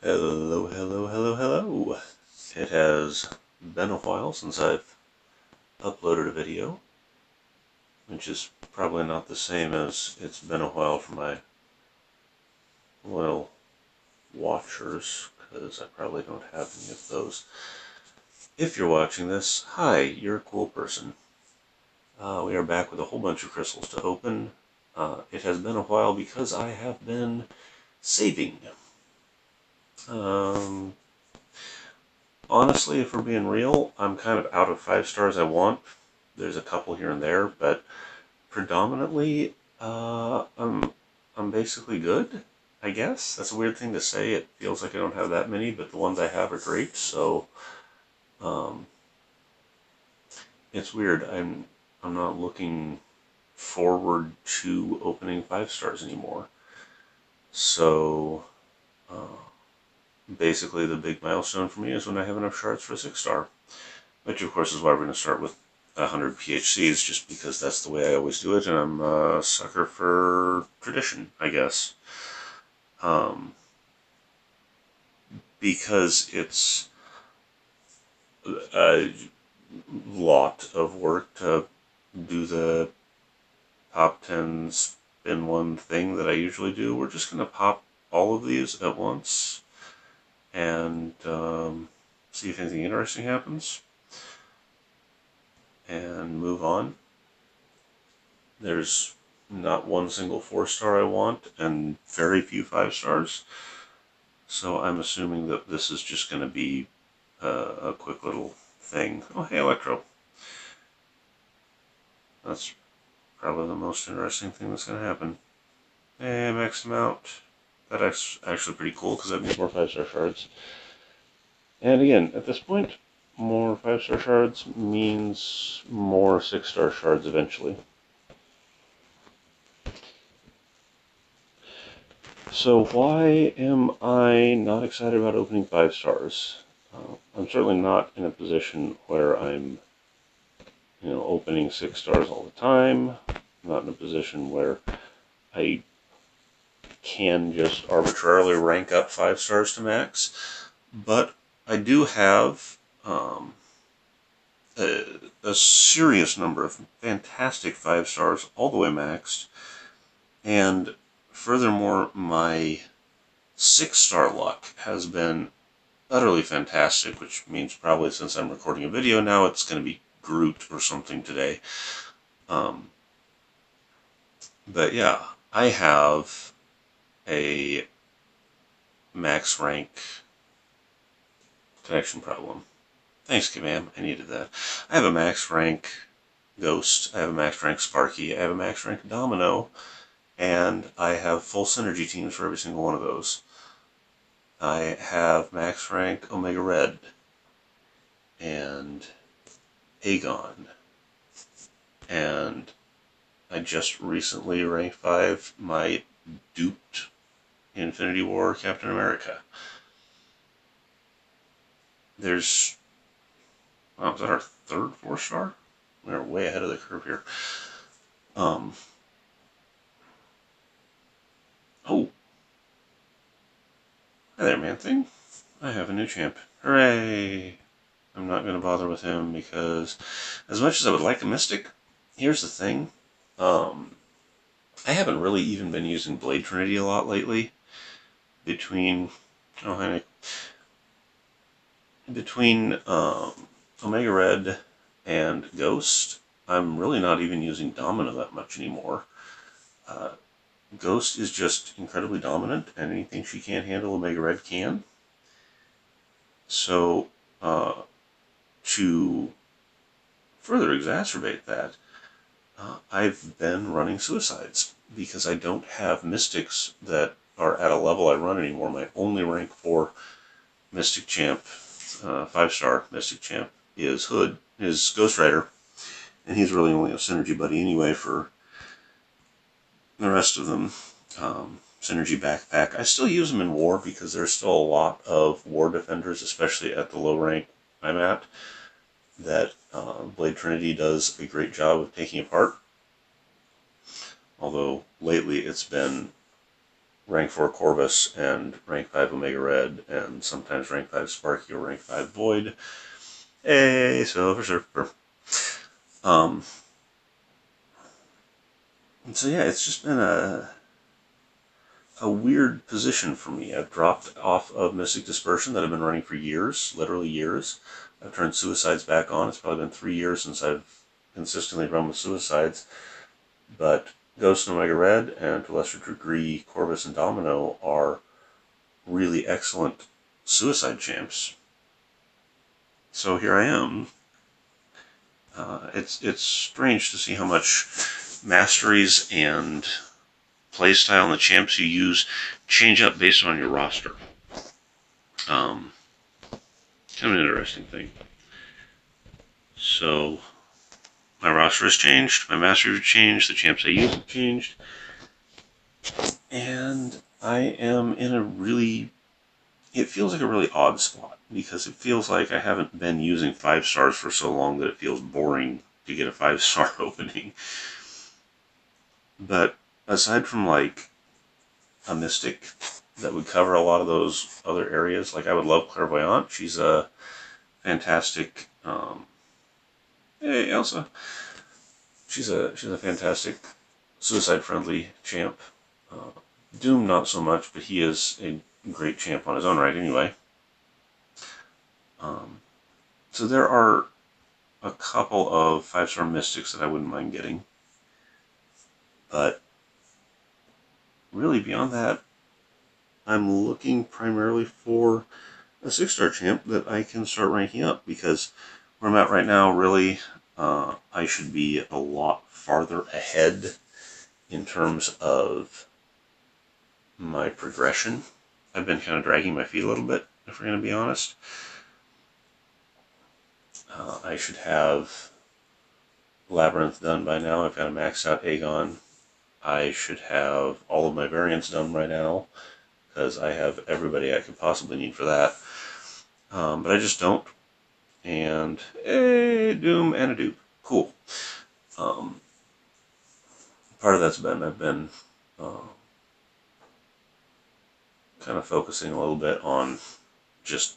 Hello, hello, hello, hello. It has been a while since I've uploaded a video, which is probably not the same as it's been a while for my loyal watchers, because I probably don't have any of those. If you're watching this, hi, you're a cool person. We are back with a whole bunch of crystals to open. It has been a while because I have been saving. Um, Honestly, if we're being real, I'm kind of out of 5 stars I want. There's a couple here and there, but predominantly, I'm basically good, I guess. That's a weird thing to say. It feels like I don't have that many, but the ones I have are great, so um, it's weird. I'm not looking forward to opening 5 stars anymore. So basically the big milestone for me is when I have enough shards for a 6 star. Which, of course, is why we're going to start with 100 PHCs, just because that's the way I always do it, and I'm a sucker for tradition, I guess. Because it's a lot of work to do the top 10 spin one thing that I usually do. We're just going to pop all of these at once and see if anything interesting happens and move on. There's not one single 4 star I want, and very few 5 stars. So I'm assuming that this is just going to be a quick little thing. Oh, hey, Electro. That's probably the most interesting thing that's going to happen. Hey, I maxed them out. That's actually pretty cool, because that means more 5 star shards. And again, at this point, more 5 star shards means more 6 star shards eventually. So why am I not excited about opening 5 stars? I'm certainly not in a position where I'm, opening 6 stars all the time. I'm not in a position where I can just arbitrarily rank up 5 stars to max. But I do have a serious number of fantastic 5 stars all the way maxed. And furthermore, my 6 star luck has been utterly fantastic, which means probably since I'm recording a video now, it's going to be Groot or something today. But yeah, I have a max rank connection problem. Thanks, Kabam. I needed that. I have a max rank Ghost, I have a max rank Sparky, I have a max rank Domino, and I have full synergy teams for every single one of those. I have max rank Omega Red and Aegon, and I just recently ranked 5 my duped Infinity War Captain America. There's, wow, is that our third 4 star? We're way ahead of the curve here. Oh, hi there, Man-Thing. I have a new champ. Hooray! I'm not going to bother with him because, as much as I would like a Mystic, here's the thing. I haven't really even been using Blade Trinity a lot lately. Between Omega Red and Ghost, I'm really not even using Domino that much anymore. Ghost is just incredibly dominant, and anything she can't handle, Omega Red can. So, to further exacerbate that, I've been running Suicides, because I don't have Mystics that are at a level I run anymore. My only rank 4 Mystic Champ, 5 star Mystic Champ, is Hood, is Ghost Rider, and he's really only a synergy buddy anyway for the rest of them. Synergy Backpack. I still use them in War because there's still a lot of War defenders, especially at the low rank I'm at, that Blade Trinity does a great job of taking apart. Although lately it's been rank 4 Corvus and rank 5 Omega Red, and sometimes rank 5 Sparky or rank 5 Void. Hey, Silver Surfer. Um, so yeah, it's just been a weird position for me. I've dropped off of Mystic Dispersion that I've been running for years, literally years. I've turned Suicides back on. It's probably been 3 years since I've consistently run with Suicides. But Ghost and Omega Red, and to a lesser degree Corvus and Domino, are really excellent Suicide champs. So here I am. It's strange to see how much masteries and playstyle and the champs you use change up based on your roster. Um, Kind of an interesting thing. So my roster has changed, my masteries have changed, the champs I use have changed, and I am in a really, it feels like a really odd spot, because it feels like I haven't been using 5 stars for so long that it feels boring to get a 5-star opening. But aside from like a Mystic that would cover a lot of those other areas, like I would love Clairvoyant. She's a fantastic, hey Elsa, she's a fantastic suicide-friendly champ. Uh, Doom not so much, but he is a great champ on his own right anyway. Um, so there are a couple of 5-star Mystics that I wouldn't mind getting. But really beyond that, I'm looking primarily for a 6-star champ that I can start ranking up, because where I'm at right now, really, I should be a lot farther ahead in terms of my progression. I've been kind of dragging my feet a little bit, if we're going to be honest. I should have Labyrinth done by now. I've got a maxed out Aegon. I should have all of my variants done by now, because I have everybody I could possibly need for that. But I just don't. And a Doom and a dupe. Cool. Um, Part of that's been I've been kind of focusing a little bit on just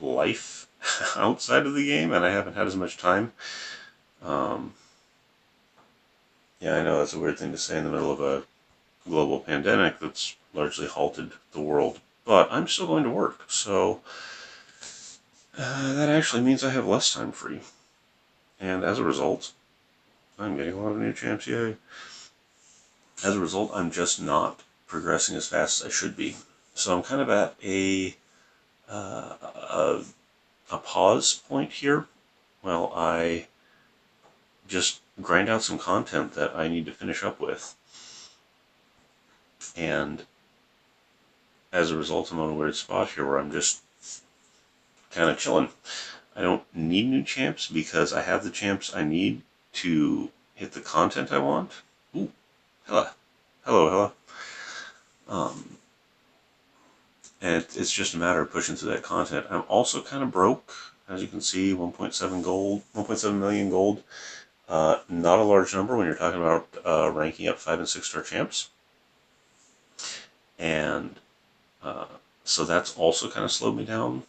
life outside of the game, and I haven't had as much time. Um, yeah, I know that's a weird thing to say in the middle of a global pandemic that's largely halted the world, but I'm still going to work, so that actually means I have less time free. And as a result, I'm getting a lot of new champs, yay. As a result, I'm just not progressing as fast as I should be. So I'm kind of at a pause point here while I just grind out some content that I need to finish up with. And as a result, I'm on a weird spot here where I'm just kind of chilling. I don't need new champs because I have the champs I need to hit the content I want. Ooh, hello. Hello. And it's just a matter of pushing through that content. I'm also kind of broke, as you can see, 1.7 gold, 1.7 million gold. Not a large number when you're talking about ranking up 5 and 6-star champs. And so that's also kind of slowed me down.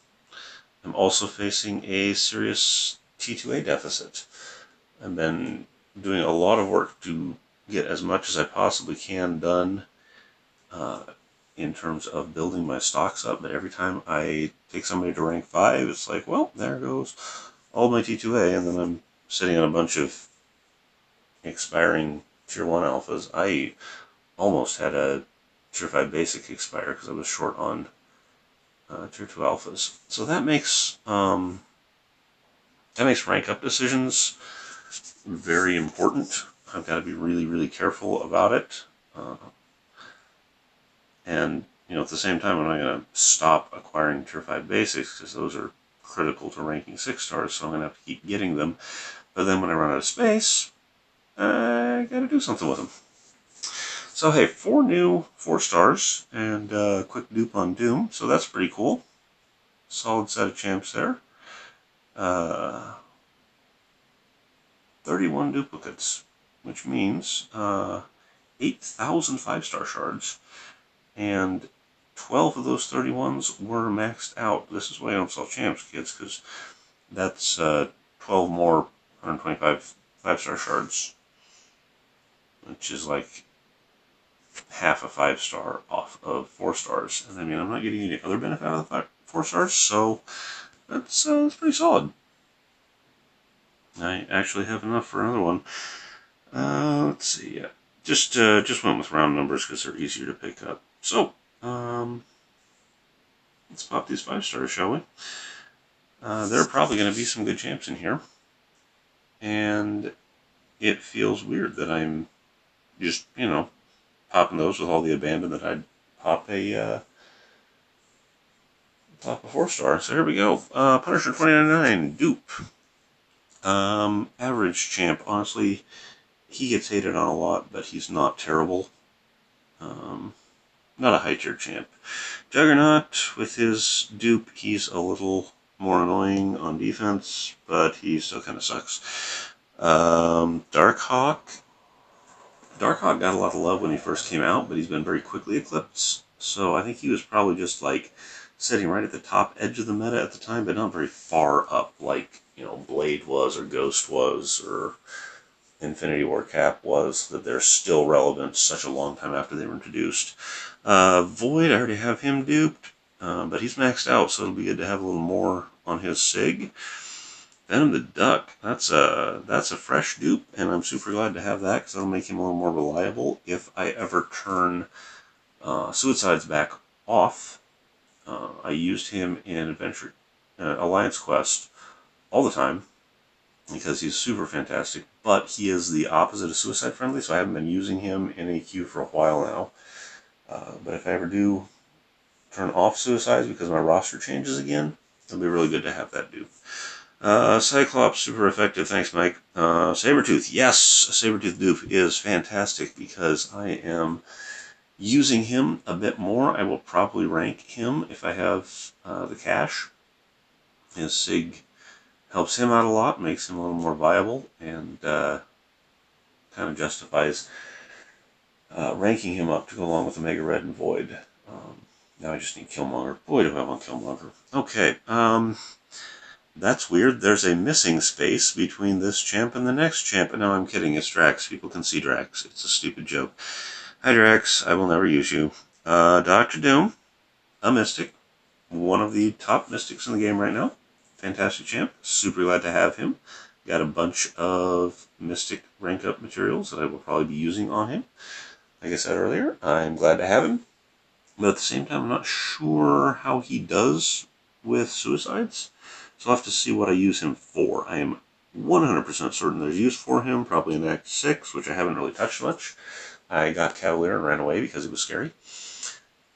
I'm also facing a serious T2A deficit. I've been doing a lot of work to get as much as I possibly can done in terms of building my stocks up, but every time I take somebody to rank 5, it's like, well, there goes all my T2A, and then I'm sitting on a bunch of expiring Tier 1 alphas. I almost had a Tier 5 basic expire because I was short on Tier 2 alphas. So that makes rank up decisions very important. I've got to be really, really careful about it. And, at the same time, I'm not going to stop acquiring Tier 5 basics, because those are critical to ranking 6 stars, so I'm going to have to keep getting them. But then when I run out of space, I got to do something with them. So hey, 4 new 4 stars, and a quick dupe on Doom, so that's pretty cool. Solid set of champs there. 31 duplicates, which means 8,000 5-star shards. and 12 of those 31s were maxed out. This is why I don't sell champs, kids, because that's 12 more 125 5-star shards, which is like half a 5-star off of 4 stars. And I mean, I'm not getting any other benefit out of the 4 stars, so that's pretty solid. I actually have enough for another one. Let's see. Yeah, just went with round numbers because they're easier to pick up. So, let's pop these 5 stars, shall we? There are probably going to be some good champs in here, and it feels weird that I'm just popping those with all the abandon that I'd pop a 4-star. So here we go. Punisher 2099 dupe. Average champ. Honestly, he gets hated on a lot, but he's not terrible. Not a high tier champ. Juggernaut, with his dupe, he's a little more annoying on defense, but he still kind of sucks. Darkhawk. Darkhawk got a lot of love when he first came out, but he's been very quickly eclipsed. So I think he was probably just like sitting right at the top edge of the meta at the time, but not very far up like, Blade was, or Ghost was, or Infinity War Cap was, that they're still relevant such a long time after they were introduced. Void, I already have him duped, but he's maxed out, so it'll be good to have a little more on his SIG. Venom the Duck, that's a fresh dupe, and I'm super glad to have that because that'll make him a little more reliable if I ever turn Suicides back off. I used him in Adventure Alliance Quest all the time because he's super fantastic, but he is the opposite of Suicide Friendly, so I haven't been using him in a queue for a while now. But if I ever do turn off Suicides because my roster changes again, it'll be really good to have that dupe. Cyclops, super effective. Thanks, Mike. Sabretooth, yes, Sabretooth dupe is fantastic because I am using him a bit more. I will probably rank him if I have the cash. His SIG helps him out a lot, makes him a little more viable, and kind of justifies ranking him up to go along with Omega Red and Void. Now I just need Killmonger. Boy, do I want Killmonger. Okay, that's weird. There's a missing space between this champ and the next champ. And no, I'm kidding. It's Drax. People can see Drax. It's a stupid joke. Hi, Drax. I will never use you. Dr. Doom, a Mystic. One of the top Mystics in the game right now. Fantastic champ. Super glad to have him. Got a bunch of Mystic rank up materials that I will probably be using on him. Like I said earlier, I'm glad to have him. But at the same time, I'm not sure how he does with Suicides. So I'll have to see what I use him for. I am 100% certain there's use for him, probably in Act 6, which I haven't really touched much. I got Cavalier and ran away because it was scary.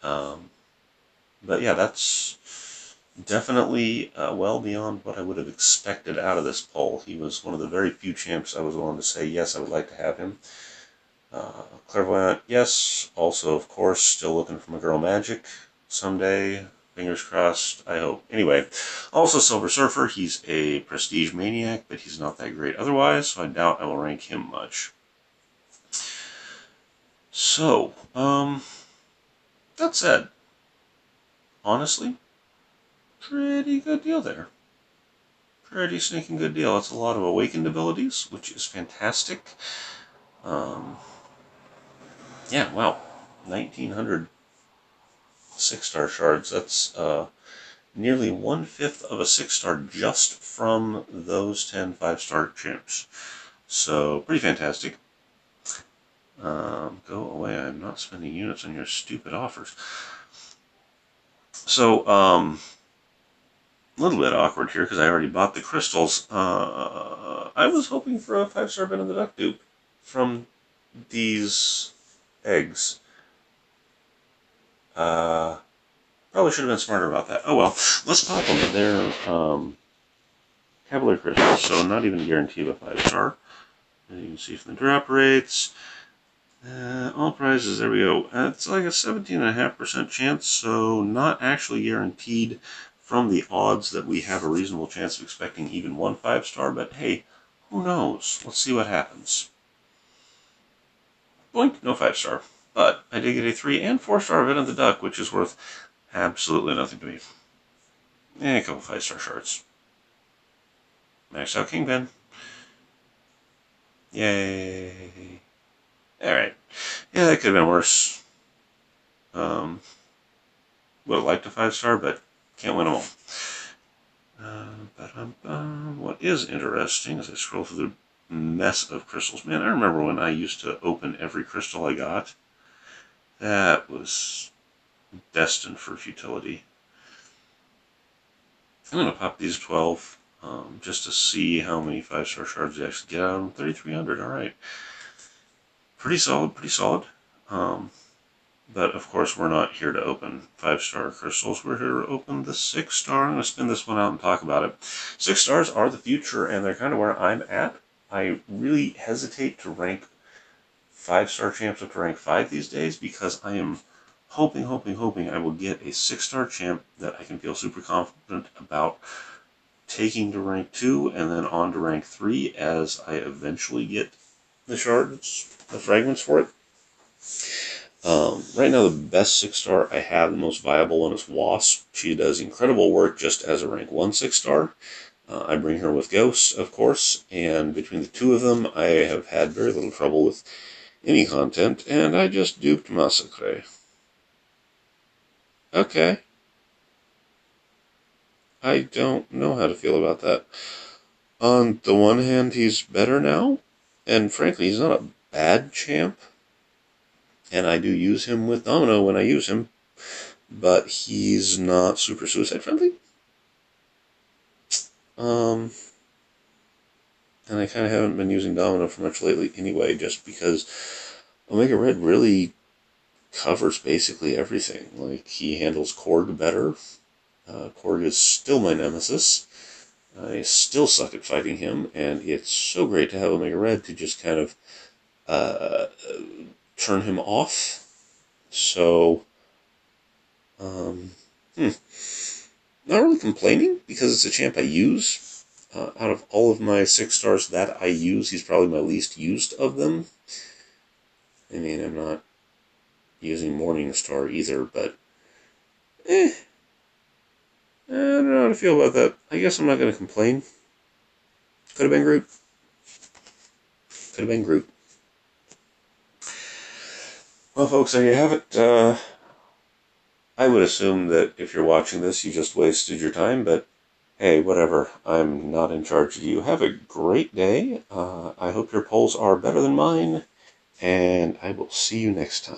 But yeah, that's definitely well beyond what I would have expected out of this poll. He was one of the very few champs I was willing to say, yes, I would like to have him. Clairvoyant, yes. Also, of course, still looking for my girl Magic someday. Fingers crossed, I hope. Anyway, also Silver Surfer, he's a prestige maniac, but he's not that great otherwise, so I doubt I will rank him much. So, that said, honestly, pretty good deal there. Pretty sneaking good deal. That's a lot of awakened abilities, which is fantastic. Yeah, wow. 1,900 6-star shards. That's nearly 1/5 of a 6-star just from those 10 5-star champs. So, pretty fantastic. Go away. I'm not spending units on your stupid offers. So, a little bit awkward here because I already bought the crystals. I was hoping for a 5-star Ben of the Duck dupe from these eggs. Probably should have been smarter about that. Oh well, let's pop them. They're Cavalier crystals, so not even guaranteed a 5-star. As you can see from the drop rates. All prizes, there we go. It's like a 17.5% chance, so not actually guaranteed from the odds that we have a reasonable chance of expecting even one 5-star, but hey, who knows? Let's see what happens. Boink, no 5-star. But I did get a 3 and 4-star event of the Duck, which is worth absolutely nothing to me. And a couple 5-star shards. Maxed out King Ben. Yay. Alright. Yeah, that could have been worse. Would have liked a 5-star, but can't win them all. What is interesting as I scroll through the mess of crystals, man, I remember when I used to open every crystal I got. That was destined for futility. I'm going to pop these 12 just to see how many 5-star shards you actually get out of them. 3,300, alright. Pretty solid, pretty solid. But of course, we're not here to open 5-star crystals. We're here to open the 6-star. I'm going to spin this one out and talk about it. 6 stars are the future, and they're kind of where I'm at. I really hesitate to rank 5-star champs up to rank 5 these days because I am hoping I will get a 6-star champ that I can feel super confident about taking to rank 2 and then on to rank 3 as I eventually get the shards, the fragments for it. Right now, the best 6-star I have, the most viable one, is Wasp. She does incredible work just as a rank 1 6-star. I bring her with Ghosts, of course, and between the two of them, I have had very little trouble with any content, and I just duped Massacre. Okay. I don't know how to feel about that. On the one hand, he's better now, and frankly, he's not a bad champ, and I do use him with Domino when I use him, but he's not super suicide friendly. And I kind of haven't been using Domino for much lately anyway, just because Omega Red really covers basically everything. Like, he handles Korg better. Korg is still my nemesis. I still suck at fighting him, and it's so great to have Omega Red to just kind of turn him off. So, not really complaining, because it's a champ I use. Out of all of my 6-stars that I use, he's probably my least used of them. I mean, I'm not using Morningstar either, but I don't know how to feel about that. I guess I'm not going to complain. Could have been Groot. Could have been Groot. Well, folks, there you have it. I would assume that if you're watching this, you just wasted your time, but hey, whatever. I'm not in charge of you. Have a great day. I hope your polls are better than mine, and I will see you next time.